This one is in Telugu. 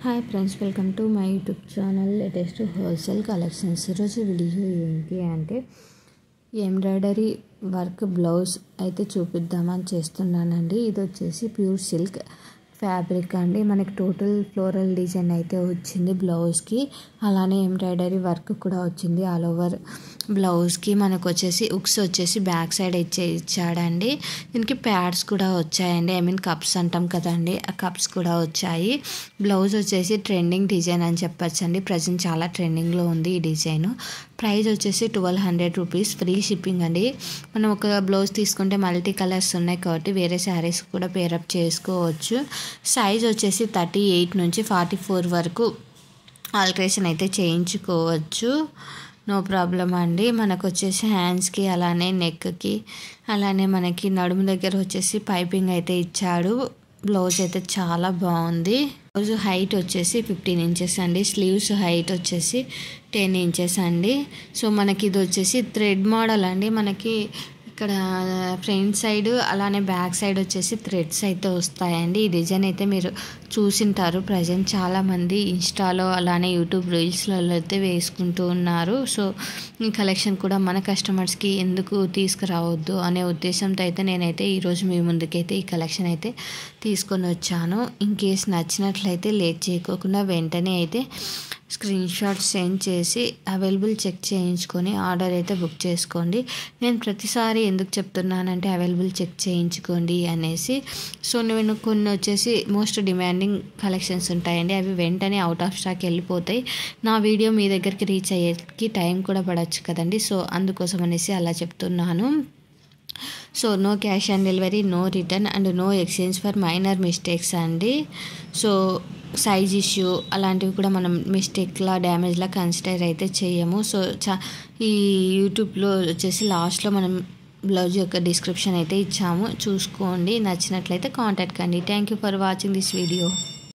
Hi friends, welcome to my YouTube channel latest wholesale collections. ఈరోజు వీడియో ఏంటి అంటే ఎంబ్రాయిడరీ వర్క్ బ్లౌజ్ అయితే చూపిద్దామని చేస్తున్నానండి. ఇది వచ్చేసి ప్యూర్ సిల్క్ ఫ్యాబ్రిక్ అండి. మనకి టోటల్ ఫ్లోరల్ డిజైన్ అయితే వచ్చింది బ్లౌజ్కి. అలానే ఎంబ్రాయిడరీ వర్క్ కూడా వచ్చింది ఆల్ ఓవర్ బ్లౌజ్కి. మనకు వచ్చేసి ఉక్స్ వచ్చేసి బ్యాక్ సైడ్ ఇచ్చాడండి. దీనికి ప్యాడ్స్ కూడా వచ్చాయండి. కప్స్ అంటాం కదండి, ఆ కప్స్ కూడా వచ్చాయి. బ్లౌజ్ వచ్చేసి ట్రెండింగ్ డిజైన్ అని చెప్పచ్చండి. ప్రజెంట్ చాలా ట్రెండింగ్లో ఉంది ఈ డిజైన్. ప్రైస్ వచ్చేసి 1200 రూపీస్, ఫ్రీ షిప్పింగ్ అండి. మనం ఒక బ్లౌజ్ తీసుకుంటే మల్టీ కలర్స్ ఉన్నాయి కాబట్టి వేరే శారీస్ కూడా పేరప్ చేసుకోవచ్చు. సైజ్ వచ్చేసి 38 నుంచి 44 వరకు ఆల్టరేషన్ అయితే చేయించుకోవచ్చు, నో ప్రాబ్లం అండి. మనకు వచ్చేసి హ్యాండ్స్కి అలానే నెక్కి అలానే మనకి నడుము దగ్గర వచ్చేసి పైపింగ్ అయితే ఇచ్చాడు. బ్లౌజ్ అయితే చాలా బాగుంది. బ్లౌజ్ హైట్ వచ్చేసి 15 ఇంచెస్ అండి. స్లీవ్స్ హైట్ వచ్చేసి 10 ఇంచెస్ అండి. సో మనకి ఇది వచ్చేసి థ్రెడ్ మోడల్ అండి. మనకి ఇక్కడ ఫ్రంట్ సైడ్ అలానే బ్యాక్ సైడ్ వచ్చేసి థ్రెడ్స్ అయితే వస్తాయండి. ఈ డిజైన్ అయితే మీరు చూసింటారు. ప్రజెంట్ చాలామంది ఇన్స్టాలో అలానే యూట్యూబ్ రీల్స్లలో అయితే వేసుకుంటూ ఉన్నారు. సో ఈ కలెక్షన్ కూడా మన కస్టమర్స్కి ఎందుకు తీసుకురావద్దు అనే ఉద్దేశంతో అయితే నేనైతే ఈరోజు మీ ముందుకైతే ఈ కలెక్షన్ అయితే తీసుకొని వచ్చాను. ఇన్ కేస్ నచ్చినట్లయితే లేట్ చేయకోకుండా వెంటనే అయితే స్క్రీన్ షాట్ సెండ్ చేసి అవైలబుల్ చెక్ చేయించుకొని ఆర్డర్ అయితే బుక్ చేసుకోండి. నేను ప్రతిసారి ఎందుకు చెప్తున్నానంటే అవైలబుల్ చెక్ చేయించుకోండి అనేసి. సో నేను కొన్ని వచ్చేసి మోస్ట్ డిమాండింగ్ కలెక్షన్స్ ఉంటాయండి, అవి వెంటనే అవుట్ ఆఫ్ స్టాక్ వెళ్ళిపోతాయి. నా వీడియో మీ దగ్గరికి రీచ్ అయ్యేకి టైం కూడా పడవచ్చు కదండి. సో అందుకోసం అనేసి అలా చెప్తున్నాను. So no cash on delivery, no return and no exchange for minor mistakes అండి. సో సైజ్ ఇష్యూ అలాంటివి కూడా మనం మిస్టేక్లా డ్యామేజ్లా కన్సిడర్ అయితే చేయము. సో ఈ యూట్యూబ్లో వచ్చేసి లాస్ట్లో మనం బ్లౌజ్ యొక్క డిస్క్రిప్షన్ అయితే ఇచ్చాము, చూసుకోండి. నచ్చినట్లయితే కాంటాక్ట్ కండి. Thank you for watching this video.